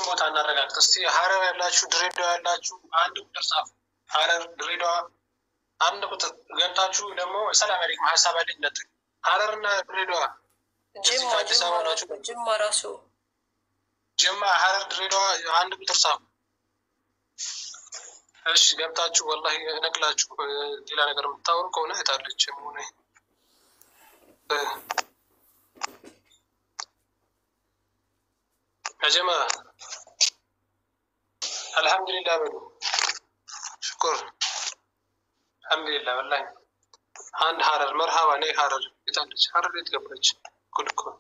ቦታ እናረጋግጥ እስቲ። ሐረር ያላችሁ ድሬዳዋ ያላችሁ አንድ ቁጥር ጻፉ። ሐረር ድሬዳዋ አንድ ቁጥር ገብታችሁ ደግሞ ሰላም አለይኩም ሐሳብ አለኝ ነጥ ሐረርና ድሬዳዋ ጅማ ራሱ ጅማ ሐረር ድሬዳዋ አንድ ቁጥር ጻፉ። እሺ ገብታችሁ ወላሂ ነቅላችሁ ሌላ ነገር የምታወሩ ከሆነ አይታለች ሆነ يا جماعة الحمد لله بلو شكر الحمد لله والله عند حرر مرحبا ني حرر يتعلج حرر يتقبلج كلكم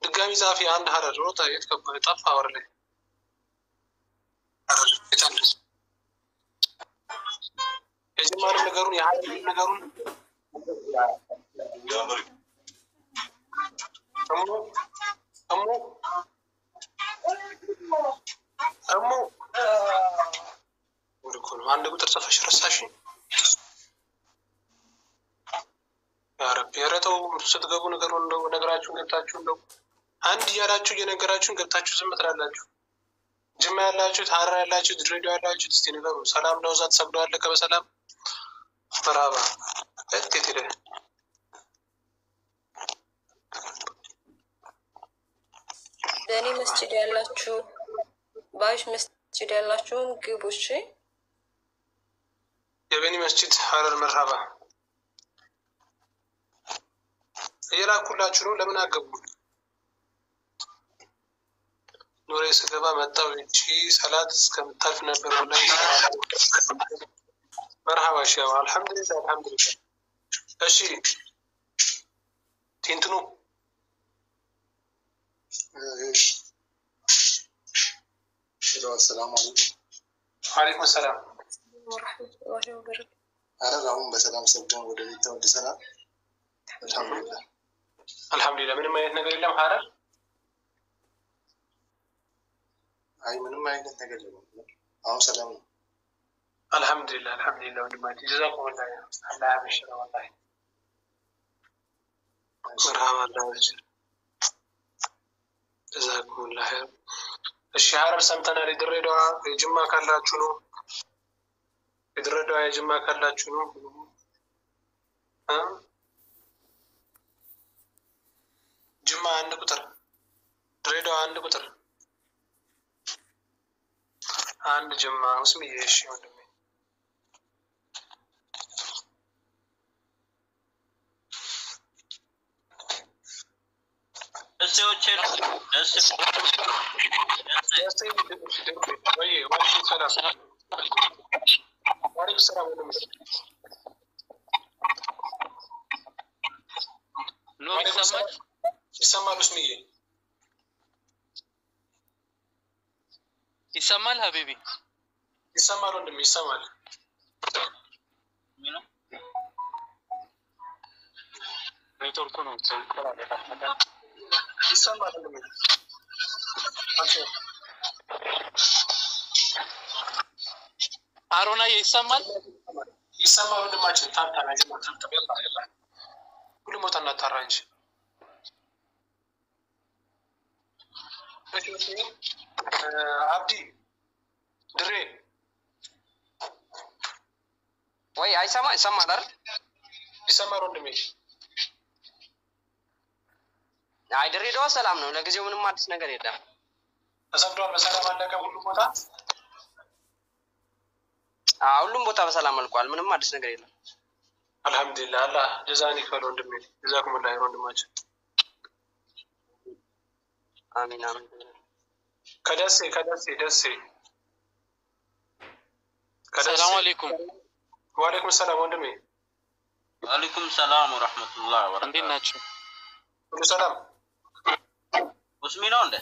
دقامي صافي عند حرر روطا يتقبل يطفى ورلي حرر يتعلج يا جماعة نقرون يا حرر نقرون أمو ولكن عندك قدرة تفشر الساشي يا رب يا ريتو ستقبلوا نقرون لو نقراتشون قبتاتشون لو عندي ياراتشو ينقراتشون قبتاتشو زمت رالاتشو جمع يالاتشو تحرر يالاتشو دريدو يالاتشو تستي نقرون سلام نوزات سبدو لك بسلام مرحبا كتير داني مسجد ያላችሁ باش مسجد ያላችሁ ግቡሽ የበኒ መስጂድ ሐረር መርሃባ እየላኩላችሁ ነው ለምን አገቡ ኑሬ ስገባ መጣው እንጂ ሰላት እስከምታልፍ ነበር ወላሂ መርሃባ ሻው አልহামዱሊላህ አልহামዱሊላህ እሺ ቲንትኑ السلام عليكم. وعليكم السلام ورحمة الله وبركاته. أنا راهم بسلام سبجون ودليل ود سلام. الحمد لله. الحمد لله من ما يتنقل لهم حرر؟ أي من ما يتنقل لهم. أو سلام. الحمد لله الحمد لله ونعمة جزاكم الله الله يبشر والله. مرحبا الله يبشر. جزاكم الله خير. الشهر سمتنا لدريدوا يجمع كلا شنو لدريدوا يجمع كلا شنو ها جمع عندك كتر دريدوا عندك كتر عند جمع اسمي ايش يوندمي السوتشر وعليكم السلام نور سماج يسمى اسمي يسمى حبيبي يسمى وندم يسمى منو نيتورك نو يسمى وندم አሮና ይሰማል يسمى ወንድማችን ታንታና ጀማ ታንታ ይላ ሁሉ ሞታ እናጣራ እንጂ አብዲ ድሬ ወይ አይሰማ ይሰማል አይደል ይሰማል ወንድሜ አይ ድሬዳዋ ሰላም ነው ለጊዜው ምንም አዲስ ነገር የለም ተሰብዷል በሰላም አለቀ ሁሉ ቦታ ሁሉም ቦታ በሰላም አልቋል ምንም አዲስ ነገር የለም አልহামዱሊላህ አላህ ጀዛኒ ይክፈል ወንድሜ ጀዛኩም الله ወንድማችን አሚን አሚን ከደሴ ሰላም አለይኩም ወአለይኩም ሰላም ወንድሜ ወአለይኩም ሰላም ወራህመቱላሂ ወበረካቱ እንዴት ናችሁ ሁሉ ሰላም ሙስሚ ነው እንዴ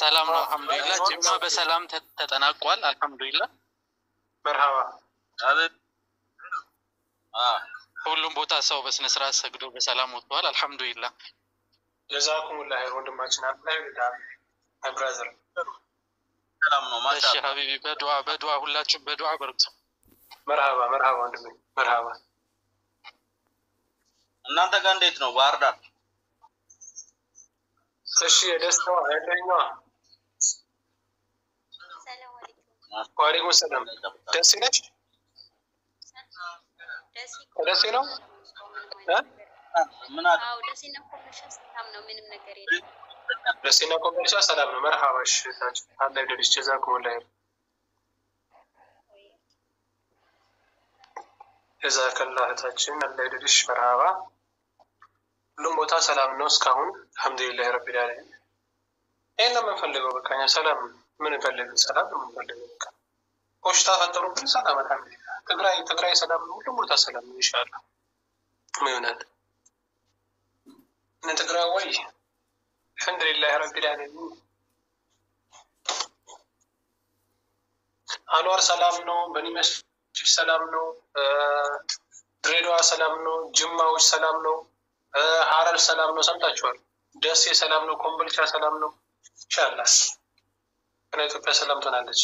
ሰላም ነው አልহামዱሊላህ ጅማ በሰላም ተጠናቋል አልহামዱሊላህ مرحبا هذا ሁሉም ቦታ ሰው በስነ ስርዓት ሰግዶ በሰላም ወጥቷል አልহামዱሊላህ جزاكم الله خير ወንድማችን አላህ ይርዳህ አይ ብራዘር ሰላም ነው ማሻ እሺ ሀቢቢ በዱዓ ሁላችሁ በዱዓ በርቱ مرحبا ወንድሜ مرحبا እናንተ ጋር እንዴት ነው ባህር ዳር እሺ ደስታው አይደኛው وعليكم السلام ደሴ ነች ደሴ ነው ምን አለ ደሴና ኮምቦልቻ ሰላም ነው ምንም ነገር የለም ደሴና ኮምቦልቻ ሰላም ነው መርሃባ እሺ ታች አለ ይደልሽ ጀዛኩም ላይ ጀዛከላህ ታችን አለ ይደልሽ መርሃባ ሁሉም ቦታ ሰላም ነው እስካሁን አልহামዱሊላህ ረቢል ዓለሚን ይሄን ነው የምንፈልገው በቃ እኛ ሰላም ምን እንፈልገው ሰላም ነው የምንፈልገው በቃ ቆሽታ ፈጠሩብን ሰላም አልহামዱሊላህ ትግራይ ሰላም ነው ሁሉም ቦታ ሰላም ነው ኢንሻአላህ ምንነት نتقرأ وي الحمد لله رب العالمين أنوار سلام نو بني مسجد سلام نو دريدوا سلام نو جمعة سلام نو حرر سلام نو سمتاچوال دسي سلام نو كومبلچا سلام نو إن شاء الله أنا إثيوبيا سلام ትሆናለች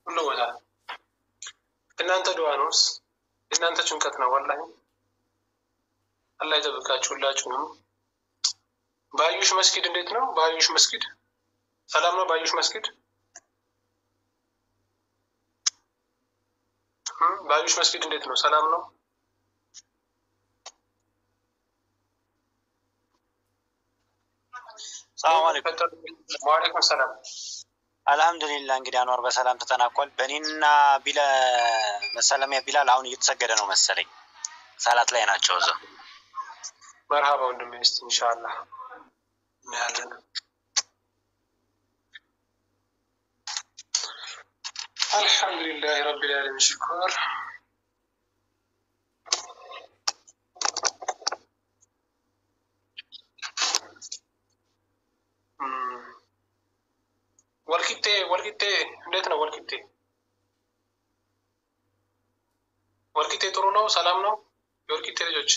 ሁሉ ቦታ እናንተ ዱዓ ነውስ እናንተ ጭንቀት ነው والله الله ይጠብቃችሁ ሁላችሁንም ባዩሽ መስጊድ እንዴት ነው ባዩሽ መስጊድ ሰላም ነው ባዩሽ መስጊድ ባዩሽ መስጊድ እንዴት ነው ሰላም ነው ሰላም አለይኩም ወአለይኩም ሰላም አልহামዱሊላህ እንግዲህ አንዋር በሰላም ተጠናቋል በእኔና ቢላ መሰለሚያ ቢላል አሁን እየተሰገደ ነው መሰለኝ ሰላት ላይ ናቸው እዛ مرحبا ወንድሜ እስቲ ኢንሻአላህ እናያለን الحمد لله رب العالمين شكر ወልቂጤ እንዴት ነው ወልቂጤ ጥሩ ነው ሰላም ነው የወልቂጤ ልጆች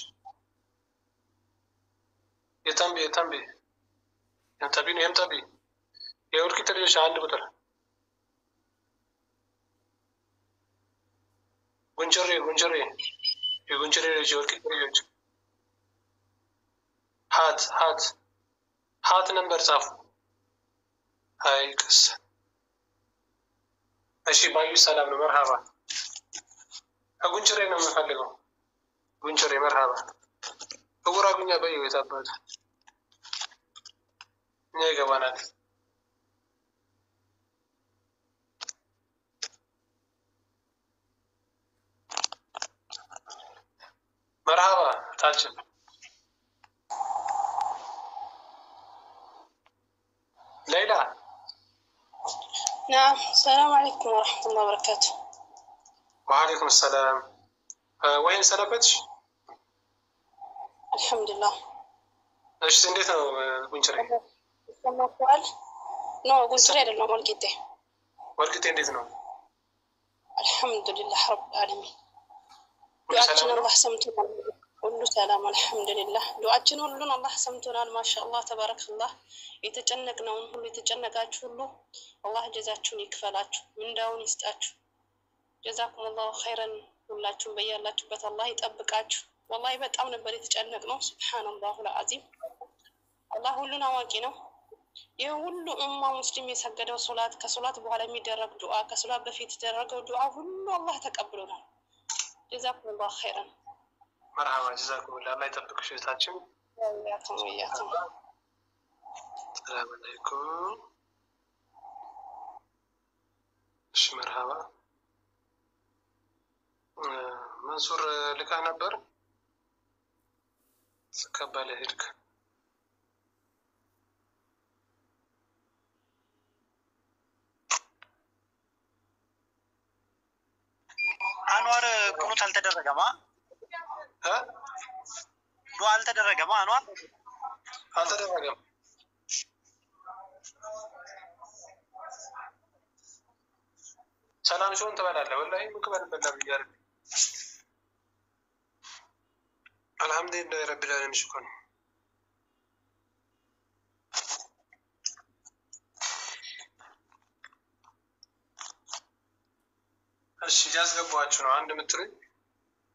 يتنبي يقول كتير ليش عنده بطل غنجري ليش يقول كتير ليش هات نمبر صاف هاي كس ماشي بايو سلام مرحبا غنجري نمبر خليه غنجري مرحبا أقول بيو يتابعه نيجا بنات مرحبا تاجم ليلى نعم السلام عليكم ورحمة الله وبركاته وعليكم السلام وين سلبتش الحمد لله ايش سنديته غنجري سمع سؤال نو غنجري አይደለም ወልቂጤ እንዴት ነው الحمد لله رب العالمين ዱዓችን አላህ ሰምቶናል ሁሉ ሰላም الحمد لله ዱዓችን ሁሉን አላህ ሰምቶናል ማሻአላህ ተባረከላህ የተጨነቅነውን ሁሉ የተጨነቃችሁ ሁሉ አላህ ጀዛችሁን ይክፈላችሁ ምንዳውን ይስጣችሁ ጀዛኩም الله خيرا ሁላችሁም በያላችሁበት አላህ ይጠብቃችሁ والله በጣም ነበር የተጨነቅነው ሱብሃንአላህ العظيم አላህ ሁሉን አዋቂ ነው የሁሉ ኡማ ሙስሊም የሰገደው ሶላት ከሶላት በኋላ የሚደረግ ዱዓ ከሶላት በፊት የተደረገው ዱዓ ሁሉ አላህ ተቀብሎናል ጀዛኩም الله خيرا مرحبا جزاكم الله الله يطبقش እህታችን ወያኩም السلام عليكم እሺ مرحبا منصور ልካ ነበር سكبل هيك አንዋር ቁኑት አልተደረገማ ዱዓ አልተደረገማ አንዋር አልተደረገም ሰላም ሾን ተባላለ ወላሂ ምክበር በላ ብያር አልহামዱሊላህ ረቢል ዓለሚን ሽኩር እሺ ያስገባችሁ ነው አንድ ምትሪ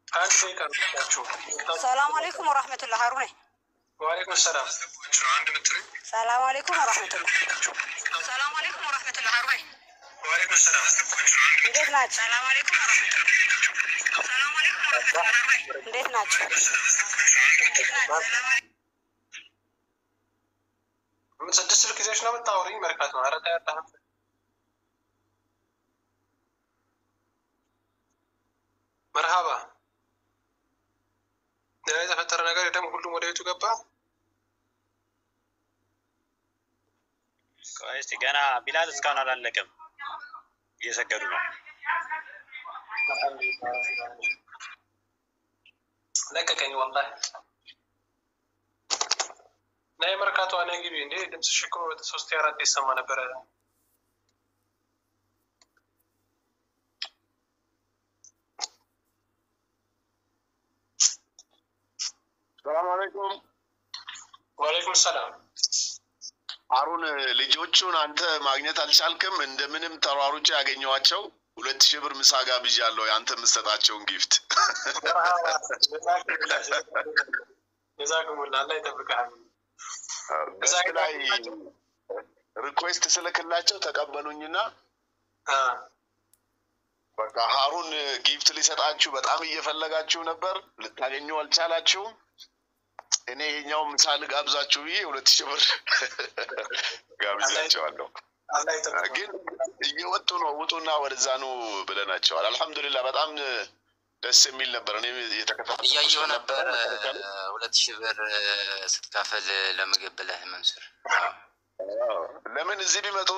አንድ ይቀርባችሁ ሰላም አለይኩም ወራህመቱላህ ሀሩኔ ወአለይኩም ሰላም ሰላም አለይኩም ወራህመቱላህ ሰላም አለይኩም ወራህመቱላህ ሀሩኔ ወአለይኩም ሰላም። እንዴት ናችሁ? ሰላም አለይኩም እንዴት ናችሁ? ምን ስድስት ስልክ ይዘሽ ነው የምታወሪኝ? መርካቶ ነው። ኧረ ተይ አታህም። መርሃባ የተፈጠረ ነገር የለም። ሁሉም ወደ ቤቱ ገባ። እስቲ ገና ቢላል እስካሁን አላለቀም፣ እየሰገዱ ነው። ለቀቀኝ ወላሂ። ናይ መርካቶ አነ ግቢ እንዴ ድምፅሽ እኮ 3-4 ይሰማ ነበረ። ሰላም አለይኩም። ወአለይኩም ሰላም። አሩን ልጆቹን አንተ ማግኘት አልቻልክም? እንደምንም ተሯሩጬ ያገኘዋቸው 2000 ብር ምሳ ጋብዣለሁ። አንተ የምትሰጣቸውን ጊፍት ጀዛኩሙላህ አላህ ይጠብቅህ። እዛ ላይ ሪኩዌስት ስልክላቸው ተቀበሉኝና በቃ ሀሩን ጊፍት ሊሰጣችሁ በጣም እየፈለጋችሁ ነበር፣ ልታገኙ አልቻላችሁም። እኔ ይሄኛው ምሳ ልጋብዛችሁ ብዬ 2000 ብር ጋብዣቸዋለሁ። ግን እየወጡ ነው፣ ውጡና ወደዛ ነው ብለናቸዋል። አልሐምዱሊላህ በጣም ደስ የሚል ነበር። እኔ የተከታተልኩ እያየሁ ነበር 2000 ብር ስትካፈል ለምግብ ብለህ መንሱር። ለምን እዚህ ቢመጡ